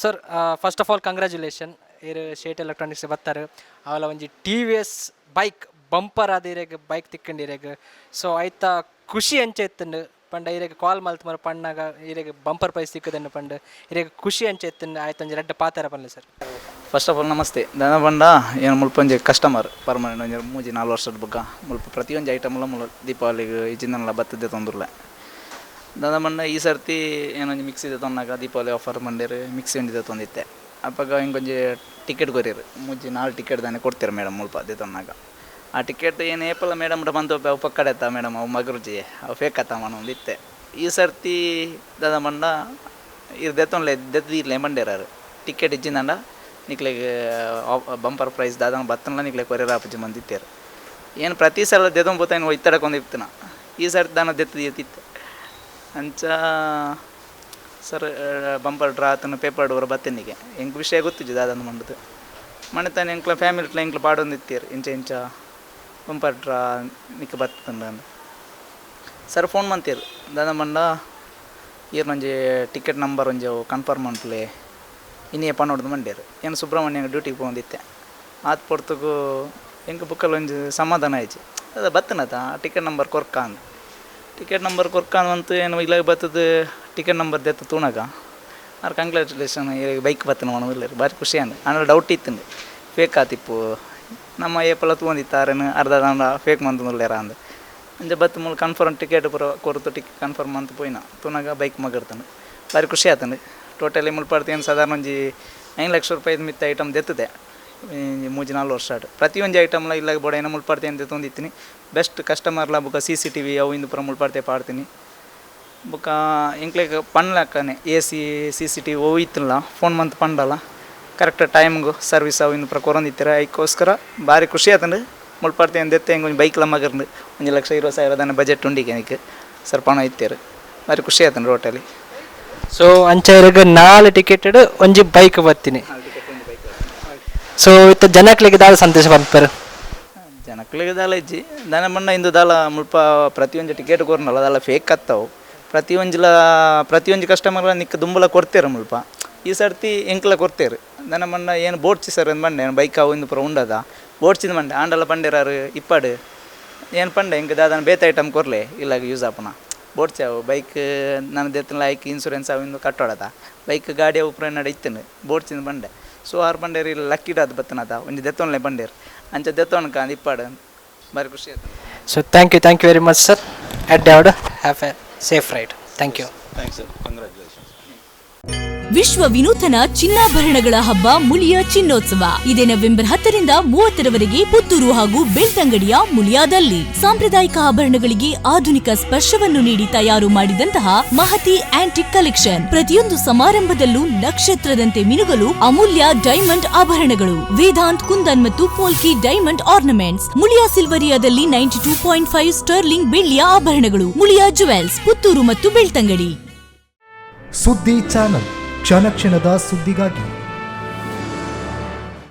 Sir first of all congratulation ಇರು ಶೇಟ್ electronics ಬರ್ತಾರೆ ಅವಲ ಒಂಜಿ TVS ಬೈಕ್ ಬಂಪರ್ ಆದ ಇರೆಗ್ ಬೈಕ್ ತಿಕ್ಕಂಡು ಇರೆಗ್ ಸೊ ಐತ ಖುಷಿ ಅಂಚೆ ಇತ್ತಂಡು ಪಂಡ ಇರೆಗ್ ಕಾಲ್ ಮಲ್ತು ಮರ ಪಣ್ಣಾಗ ಇರೆಗ್ ಬಂಪರ್ ಪ್ರೈಸ್ ತಿಕ್ಕದನ್ನು ಪಂಡು ಇರೆಗ್ ಖುಷಿ ಅಂಚೆ ಇತ್ತಂಡು ಆಯ್ತು ಒಂಜಿ red ಪಾತಾರ ಪನ್ಲೆ sir. First of all ನಮಸ್ತೆ. ದನ ಬಂಡ ಏನು ಮುಲ್ಪ ಒಂಜಿ ಕಸ್ಟಮರ್ ಪರ್ಮನೆಂಟ್ ಒಂಜಿ 3-4 ವರ್ಷದ ಬಗ್ಗ ಮುಲ್ಪ ಪ್ರತಿಯೊಂದು ಐಟಮ್ಲ ಮುಲ ದೀಪಾವಳಿಗೆ ಇಜಿಂದಲ್ಲ ಬತ್ತದ್ದೆ ತೊಂದರಲ್ಲ. ದನ ಬಂಡ ಈ ಸರ್ತಿ ಏನೊಂದು ಮಿಕ್ಸ್ ಇದೆ ತೊಂದಾಗ ದೀಪಾವಳಿ ಆಫರ್ ಮಂಡೇರು ಮಿಕ್ಸಿ ಉಂಡಿದೆ ತೊಂದಿತ್ತೆ ಅಪ್ಪಾಗ ಹಿಂಗೊಂಜಿ ಟಿಕೆಟ್ ಕೊರಿಯರು 3-4 ಟಿಕೆಟ್ ತಾನೇ ಕೊಡ್ತೀರ ಮೇಡಮ್ ಮುಲ್ಪ ಅದೇ ತೊಂದಾಗ ಆ ಟಿಕೆಟ್ ಏನು ಏಪಲ್ಲ ಮೇಡಮ್ ಬಂದು ಉಪ ಕಡೆ ಆಯ್ತಾ ಮೇಡಮ್ ಅವು ಮಗರುಜಿ ಅವು ಫೇಕ್ ಆತ ಒಂದಿತ್ತೆ. ಈ ಸರ್ತಿ ದದ ಮಂಡ ಇರ್ದೆತ್ತೊಂದ್ಲೆ ಇರ್ಲೆ ಮಂಡ್ಯರಾರು ಟಿಕೆಟ್ ಇಜ್ಜಿಂದಂಡ ನಿಕ್ಲೆಗೆ ಬಂಪರ್ ಪ್ರೈಸ್ ದಾದ ಬತ್ತನಲ್ಲ ನಿಕ್ಲೆ ಕೊರಿಯರ್ ಆಪಜಿ ಮಂದಿತ್ತೇರು ಏನು ಪ್ರತಿ ಸಲ ದೆದೊಂಬತ್ತಾಯಿನ ಇತ್ತಡಕ್ಕೊಂದು ಇರ್ತೀನ ಈ ಸರ್ತಿ ದಾನ ದೆತ್ತಿತ್ತು ಅಂಚ ಸರ್ ಬಂಪರ್ ಡ್ರಾ ಆತನ ಪೇಪರ್ ಡೋರ್ ಬತ್ತನಿಗೆ ಹೆಂಗೆ ವಿಷಯ ಗೊತ್ತಿದ್ದು ದಾದನ್ನು ಮಂಡದು ಮಣಿತಾನೆ ಎಂಕ್ಲ ಫ್ಯಾಮಿಲಿ ಎಂಕ್ಲ ಪಾಡೊಂದಿತ್ತೀರು ಇಂಚ ಬಂಪರ್ ಡ್ರಾ ನಿಕ್ಕ ಬರ್ತಂಡ ಸರ್ ಫೋನ್ ಮಂತೀರು ದಾದ ಮಂಡ ಈರ್ನೊಂಜಿ ಟಿಕೆಟ್ ನಂಬರ್ ಒಂಜಿ ಕನ್ಫರ್ಮ್ ಅಂಟ್ಲೆ ಇನ್ನೇ ಪಣ ಹೊಡೆದು ಮಂಡ್ಯರು ಏನು ಸುಬ್ರಹ್ಮಣ್ಯಂಗೆ ಡ್ಯೂಟಿಗೆ ಹೋಗಿದ್ದೆ ಆತ್ ಪೊರ್ತಗೂ ಹೆಂಗೆ ಬುಕ್ಕಲ್ಲಿ ಒಂಜಿ ಸಮಾಧಾನ ಆಯ್ತು ಅದು ಬತ್ತನದ ಟಿಕೆಟ್ ನಂಬರ್ ಕೊರ್ಕ ಅಂದ ಟಿಕೆಟ್ ನಂಬರ್ ಕೊರ್ಕಾನ್ವಂತು ಏನು ಇಲ್ಲ ಬರ್ತದೆ ಟಿಕೆಟ್ ನಂಬರ್ ದೆತ್ತ ತೂಣಗ ಅವ್ರು ಕಂಗ್ರ್ಯಾಚುಲೇಷನ್ ಬೈಕ್ ಬತ್ತನ ಇಲ್ಲ ಭಾರಿ ಖುಷಿ ಅಂದ ಅಂದ್ರೆ ಡೌಟ್ ಇತ್ತು ಫೇಕ್ ಆತಿಪ್ಪು ನಮ್ಮ ಏಪಲ್ಲ ತೊಗೊಂಡಿತ್ತಾರೇನು ಅರ್ಧ ದಂಡ ಫೇಕ್ ಮಂತುಲ್ಲೇರ ಅಂದ ಅಂಜೆ ಬತ್ತು ಮೂಲ ಕನ್ಫರ್ಮ್ ಟಿಕೆಟ್ ಬರೋ ಕೊರತು ಟಿಕೆಟ್ ಕನ್ಫರ್ಮ್ ಅಂತ ಪೋಯ್ನ ತೂನಾಗ ಬೈಕ್ ಮಗಿರ್ತಾನೆ ಭಾರಿ ಖುಷಿ ಆತಂದು ಟೋಟಲಿ ಮುಲ್ಪಾಡ್ತಿ ಏನು ಸಾಧಾರಣ ಒಂಜಿ 5 ಲಕ್ಷ ರೂಪಾಯಿದ ಮಿತ್ತ ಐಟಮ್ ದೆತ್ತದೆ 3-4 ವರ್ಷ ಆಡು ಪ್ರತಿಯೊಂದು ಐಟಮ್ಲ ಇಲ್ಲ ಬೋಡ ಏನೋ ಮುಲ್ಪಾಡ್ತಿ ಅಂತ ತೊಂದಿತ್ತೀನಿ ಬೆಸ್ಟ್ ಕಸ್ಟಮರ್ಲ ಬುಕ್ಕ CCTV ಅವು ಇಂದು ಪುರ ಮುಲ್ಪಾಡ್ತೆ ಪಾಡ್ತೀನಿ ಬುಕ್ಕ ಇಂಕ್ಲೆಗ್ ಪಣ್ಲಾಕನೆ AC CCTV ಅವು ಇತ್ತಲ್ಲ ಫೋನ್ ಮಂತ್ ಪಂಡಲ್ಲ ಕರೆಕ್ಟ್ ಟೈಮ್ಗೂ ಸರ್ವಿಸ್ ಅವು ಇಂದು ಪುರ ಕೊರೊಂದಿತ್ತೀರ ಅದಕ್ಕೋಸ್ಕರ ಭಾರಿ ಖುಷಿ ಆತಂಡು ಮುಲ್ಪಾಡ್ತಿ ಅಂತ ಎತ್ತೆ ಹೆಂಗೆ ಒಂದು ಬೈಕ್ಲ ಮಗರ್ನು 1,20,000 ಬಜೆಟ್ ಉಂಡಿಗೆ ನನಗೆ ಸರ್ ಪಣ ಇತ್ತೀರು ಭಾರಿ ಖುಷಿ ಆತಂಡು ರೋಟಲ್ಲಿ. ಸೊ ಅಂಚೆರ್ಗೆ 4 ಟಿಕೆಟೆಡ್ ಒಂಜಿ ಬೈಕ್ ಬರ್ತೀನಿ ಸೊ ಇತ್ತ ಜನಕ್ಲಿಗೆ ದಾದ ಸಂದೇಶ ಬಂದ್ಪರು ಜನಕ್ಲಿಗೆ ದಾಲ ಇಜ್ಜಿ ದನ ಮಣ್ಣ ಇಂದು ದಾಲ ಮುಲ್ಪ ಪ್ರತಿಯೊಂದು ಟಿಕೆಟ್ ಕೊರ್ನಲ್ಲ ಅದೆಲ್ಲ ಫೇಕ್ ಆತ್ತಾವು ಪ್ರತಿಯೊಂದು ಕಸ್ಟಮರ್ಲ ನಿಕ್ಕ ದುಂಬಲ ಕೊಡ್ತೇರು ಮುಲ್ಪ ಈ ಸರ್ತಿ ಎಂಕ್ಲ ಕೊಡ್ತೇರು ದನ ಮಣ್ಣ ಏನು ಬೋಡ್ಚಿ ಸರ್ ಅಂತ ಬಂಡೆ ಬೈಕ್ ಅವು ಇಂದು ಪುರ ಉಂಡದ ಬೋಡ್ಚಿದ ಮಂಡೆ ಆಂಡಲ್ಲ ಪಂಡೇರಾರು ಇಪ್ಪಾಡು ಏನು ಪಂಡೆ ಹಿಂಗೆ ದಾದನ ಬೇತ ಐಟಮ್ ಕೊರ್ಲೆ ಇಲ್ಲ ಯೂಸ್ ಆಪನ ಬೋಡ್ಚಿ ಅವು ಬೈಕ್ ನನ್ನ ದೆತ್ತನ ಲೈಕ್ ಇನ್ಸೂರೆನ್ಸ್ ಅವು ಇಂದು ಕಟ್ಟೋಡದ ಬೈಕ್ ಗಾಡಿ ಅವು ಪುರ ನಡೆ ಇತ್ತನು ಬೋಡ್ಚಿದ ಬಂಡೆ ಸೊ 6 ಬಂಡೇರು ಇಲ್ಲ ಲಕ್ಕಿಡಾದ ಬತ್ತನದ ಒಂದು ದೆತ್ತೊನ್ಲೆ ಬಂಡೇರು ಅಂಚ ದೆತ್ತೊನ್ಕ ಅಂದು ಇಪ್ಪಾಡು ಭಾರಿ ಖುಷಿ ಆಯ್ತು. So thank you very much sir ಅಟ್ ಡ್ಯಾವ್ಡ್ have a safe ride. Thank you. Thanks sir, congratulations. ವಿಶ್ವ ವಿನೂತನ ಚಿನ್ನಾಭರಣಗಳ ಹಬ್ಬ ಮುಳಿಯ ಚಿನ್ನೋತ್ಸವ ಇದೇ ನವೆಂಬರ್ 10ರಿಂದ 30ರವರೆಗೆ ಪುತ್ತೂರು ಹಾಗೂ ಬೆಳ್ತಂಗಡಿಯ ಮುಳಿಯಾದಲ್ಲಿ ಸಾಂಪ್ರದಾಯಿಕ ಆಭರಣಗಳಿಗೆ ಆಧುನಿಕ ಸ್ಪರ್ಶವನ್ನು ನೀಡಿ ತಯಾರು ಮಾಡಿದಂತಹ ಮಹತಿ ಆಂಟಿಕ್ ಕಲೆಕ್ಷನ್. ಪ್ರತಿಯೊಂದು ಸಮಾರಂಭದಲ್ಲೂ ನಕ್ಷತ್ರದಂತೆ ಮಿನುಗಲು ಅಮೂಲ್ಯ ಡೈಮಂಡ್ ಆಭರಣಗಳು, ವೇದಾಂತ್ ಕುಂದನ್ ಮತ್ತು ಪೋಲ್ಕಿ ಡೈಮಂಡ್ ಆರ್ನಮೆಂಟ್ಸ್. ಮುಳಿಯಾ ಸಿಲ್ವರಿಯಾದಲ್ಲಿ 92.5 ಸ್ಟರ್ಲಿಂಗ್ ಬೆಳ್ಳಿಯ ಆಭರಣಗಳು. ಮುಳಿಯಾ ಜುವೆಲ್ಸ್, ಪುತ್ತೂರು ಮತ್ತು ಬೆಳ್ತಂಗಡಿ. ಸುದ್ದಿ ಚಾನಲ್ ಕ್ಷಣ ಕ್ಷಣದ ಸುದ್ದಿಗಾಗಿ